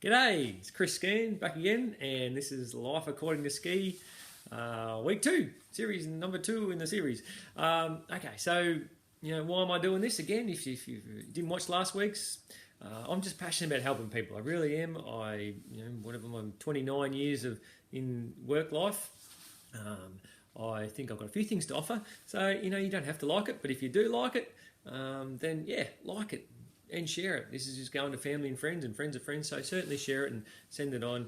G'day, it's Chris Scan back again, and this is Life According to Ski, week 2, series number 2 in the series. Okay, so why am I doing this again? If you didn't watch last week's, I'm just passionate about helping people. I really am. Whatever my 29 years of in work life. I think I've got a few things to offer. So you don't have to like it, but if you do like it, then yeah, like it and share it. This is just going to family and friends of friends, so certainly share it and send it on.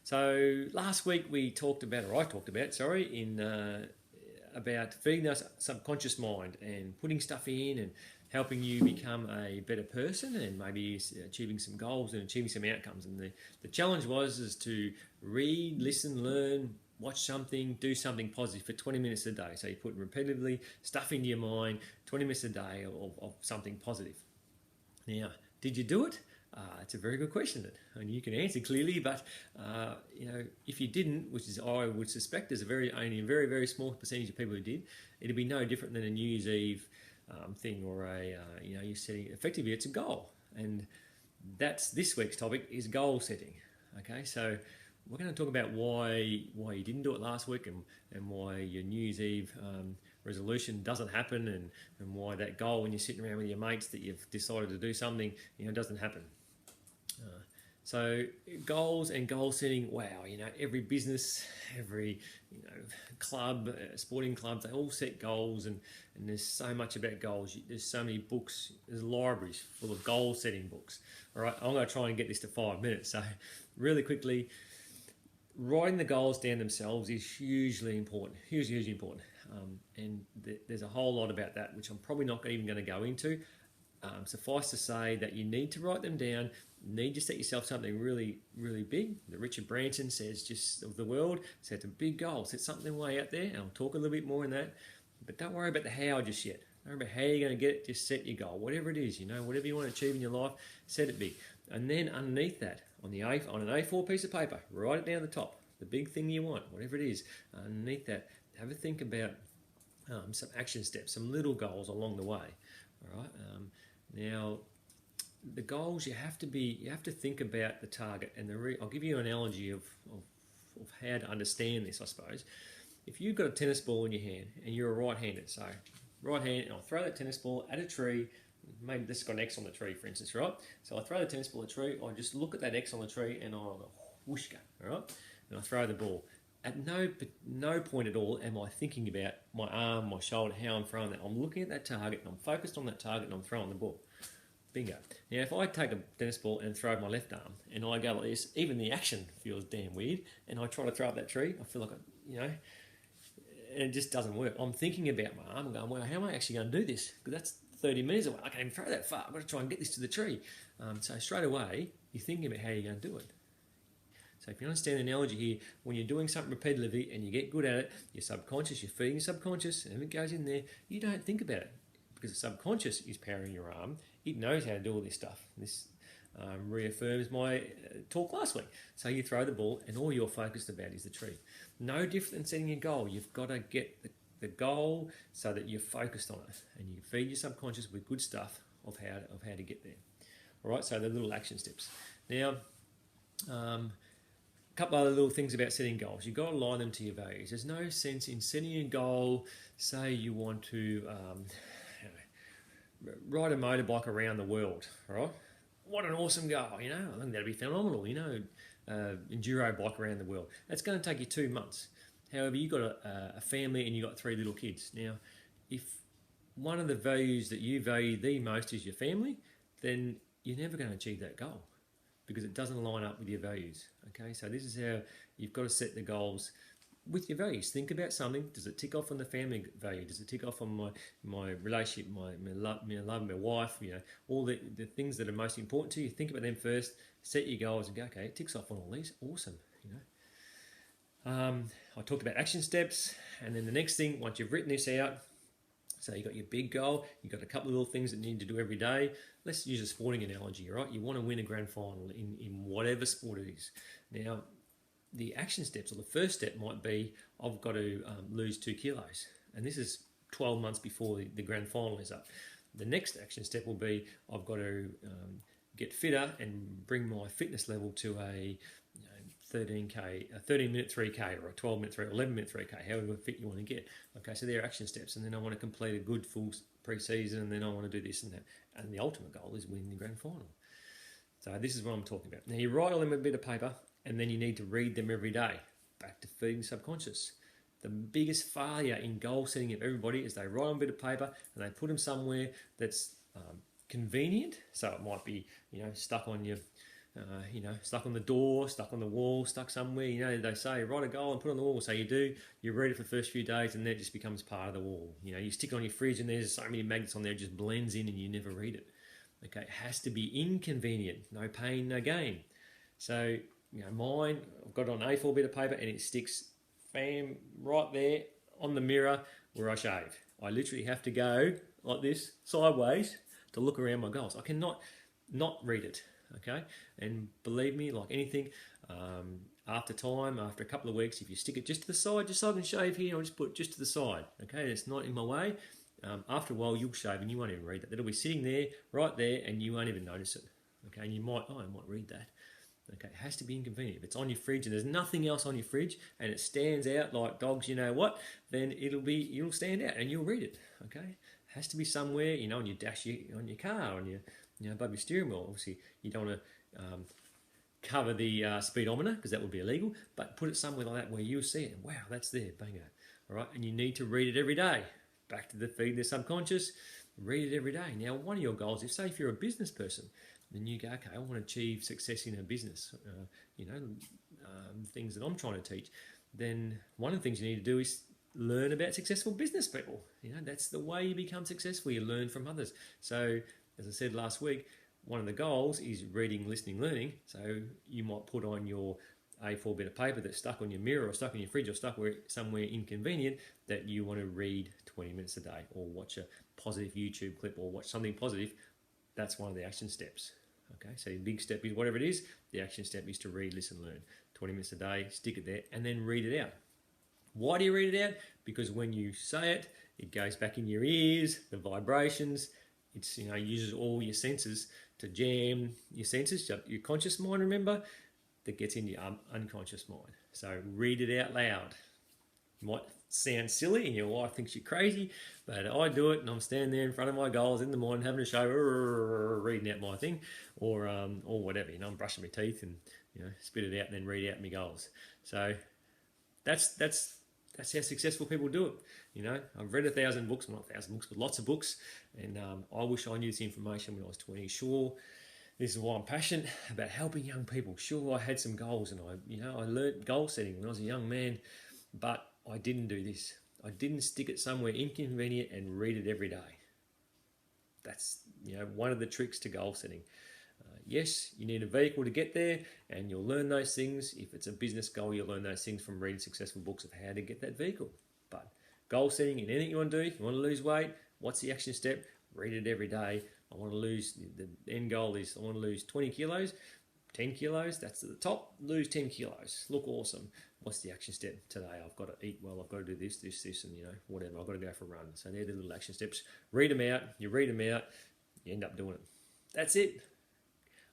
So last week I talked about, about feeding us subconscious mind and putting stuff in and helping you become a better person and maybe achieving some goals and achieving some outcomes. And the challenge is to read, listen, learn, watch something, do something positive for 20 minutes a day. So you put repetitively stuff into your mind, 20 minutes a day of something positive. Now, did you do it? It's a very good question, and you can answer clearly. But if you didn't, which is I would suspect there's only a very very small percentage of people who did, it'd be no different than a New Year's Eve thing or you're setting. Effectively, it's a goal, and that's this week's topic is goal setting. Okay, so we're going to talk about why you didn't do it last week and why your New Year's Eve resolution doesn't happen and why that goal when you're sitting around with your mates that you've decided to do something doesn't happen. So goals and goal setting, wow, every business, every club, sporting clubs, they all set goals and there's so much about goals. There's so many books, there's libraries full of goal setting books. All right, I'm going to try and get this to 5 minutes. So really quickly, writing the goals down themselves is hugely important, hugely important. There's a whole lot about that, which I'm probably not even going to go into. Suffice to say that you need to write them down, need to set yourself something really, really big. The Richard Branson says just of the world, set a big goal, set something way out there, and I'll talk a little bit more in that. But don't worry about the how just yet. Don't worry about how you're going to get it, just set your goal. Whatever it is, whatever you want to achieve in your life, set it big. And then underneath that, on an A4 piece of paper, write it down the top, the big thing you want, whatever it is. Underneath that, have a think about some action steps, some little goals along the way. All right. Now, the goals you have to think about the target, and I'll give you an analogy of how to understand this. I suppose if you've got a tennis ball in your hand and you're a right-handed, so right hand, and I'll throw that tennis ball at a tree. Maybe this has got an X on the tree, for instance, right? So I throw the tennis ball at a tree. I just look at that X on the tree, and I'll go whoosh, all right, and I throw the ball. At no point at all am I thinking about my arm, my shoulder, how I'm throwing that. I'm looking at that target and I'm focused on that target and I'm throwing the ball. Bingo. Now, if I take a tennis ball and throw my left arm and I go like this, even the action feels damn weird, and I try to throw up that tree, I feel like, and it just doesn't work. I'm thinking about my arm and going, well, how am I actually going to do this? Because that's 30 metres away. I can't even throw that far. I've got to try and get this to the tree. So straight away, you're thinking about how you're going to do it. So if you understand the analogy here, when you're doing something repetitively and you get good at it, your subconscious, you're feeding your subconscious, and if it goes in there, you don't think about it because the subconscious is powering your arm. It knows how to do all this stuff. This reaffirms my talk last week. So you throw the ball and all you're focused about is the tree. No different than setting a goal. You've got to get the goal so that you're focused on it and you feed your subconscious with good stuff of how to get there. All right, so the little action steps. Now, a couple other little things about setting goals. You've got to align them to your values. There's no sense in setting a goal, say you want to ride a motorbike around the world, right? What an awesome goal, I think that'd be phenomenal, enduro bike around the world. That's going to take you 2 months. However, you've got a family and you've got 3 little kids. Now, if one of the values that you value the most is your family, then you're never going to achieve that goal, because it doesn't line up with your values. Okay, so this is how you've got to set the goals with your values. Think about something. Does it tick off on the family value? Does it tick off on my relationship, my love, my wife? All the things that are most important to you. Think about them first. Set your goals and go, okay, it ticks off on all these. Awesome. I talked about action steps, and then the next thing, once you've written this out. So you've got your big goal, you've got a couple of little things that you need to do every day. Let's use a sporting analogy, right? You want to win a grand final in whatever sport it is. Now, the action steps, or the first step might be, I've got to lose 2 kilos. And this is 12 months before the grand final is up. The next action step will be, I've got to get fitter and bring my fitness level to a 13k, a 13-minute 3k, or a 12-minute 3, 11-minute 3k, however fit you want to get. Okay, so they're action steps, and then I want to complete a good full pre-season, and then I want to do this and that. And the ultimate goal is winning the grand final. So this is what I'm talking about. Now you write all them on a bit of paper, and then you need to read them every day. Back to feeding the subconscious. The biggest failure in goal setting of everybody is they write on a bit of paper and they put them somewhere that's convenient. So it might be, stuck on your, stuck on the door, stuck on the wall, stuck somewhere. They say write a goal and put it on the wall. So you do, you read it for the first few days, and then it just becomes part of the wall. You stick it on your fridge, and there's so many magnets on there, it just blends in, and you never read it. Okay, it has to be inconvenient. No pain, no gain. So mine, I've got it on A4 bit of paper, and it sticks, bam, right there on the mirror where I shave. I literally have to go like this, sideways, to look around my goals. I cannot not read it, okay? And believe me, like anything, after a couple of weeks, if you stick it just to the side, just so I can shave here, I'll just put it just to the side, okay? It's not in my way. After a while, you'll shave and you won't even read that. It'll be sitting there, right there, and you won't even notice it, okay? And you might, I might read that. Okay, it has to be inconvenient. If it's on your fridge and there's nothing else on your fridge and it stands out like dogs, then it'll stand out and you'll read it. Okay, it has to be somewhere, on your dash, on your car, on your above your steering wheel. Obviously, you don't want to cover the speedometer because that would be illegal. But put it somewhere like that where you'll see it. Wow, that's there, bango. All right, and you need to read it every day. Back to the feed the subconscious. Read it every day. Now, one of your goals, if you're a business person, then you go, okay, I want to achieve success in a business, things that I'm trying to teach. Then one of the things you need to do is learn about successful business people. That's the way you become successful. You learn from others. So, as I said last week, one of the goals is reading, listening, learning. So you might put on your A4 bit of paper that's stuck on your mirror or stuck in your fridge or stuck somewhere inconvenient that you want to read 20 minutes a day, or watch a positive YouTube clip, or watch something positive. That's one of the action steps. Okay, so the big step is whatever it is, the action step is to read, listen, learn. 20 minutes a day, stick it there, and then read it out. Why do you read it out? Because when you say it, it goes back in your ears, the vibrations, it's, uses all your senses to jam your senses, your conscious mind, remember, that gets into your unconscious mind. So read it out loud. It might sound silly and your wife thinks you're crazy, but I do it and I'm standing there in front of my goals in the morning having a shower, reading out my thing, or whatever. I'm brushing my teeth and spit it out and then read out my goals. So that's how successful people do it. I've read 1,000 books, not 1,000 books, but lots of books, and I wish I knew this information when I was 20. Sure, this is why I'm passionate about helping young people. Sure, I had some goals and I learned goal setting when I was a young man, but I didn't do this. I didn't stick it somewhere inconvenient and read it every day. That's one of the tricks to goal setting. Yes, you need a vehicle to get there, and you'll learn those things. If it's a business goal, you'll learn those things from reading successful books of how to get that vehicle. But goal setting in anything you want to do, if you want to lose weight, what's the action step? Read it every day. I want to lose, the end goal is I want to lose 20 kilos, 10 kilos, that's at the top, lose 10 kilos, look awesome. What's the action step today? I've got to eat well, I've got to do this, and whatever, I've got to go for a run. So they're the little action steps. Read them out, you end up doing it. That's it.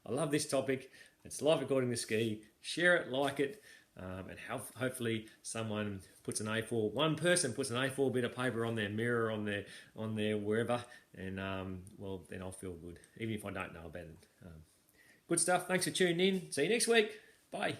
I love this topic. It's life according to Ski. Share it, like it, and hopefully someone puts one person puts an A4 bit of paper on their mirror, on their wherever, and then I'll feel good, even if I don't know about it. Good stuff. Thanks for tuning in. See you next week. Bye.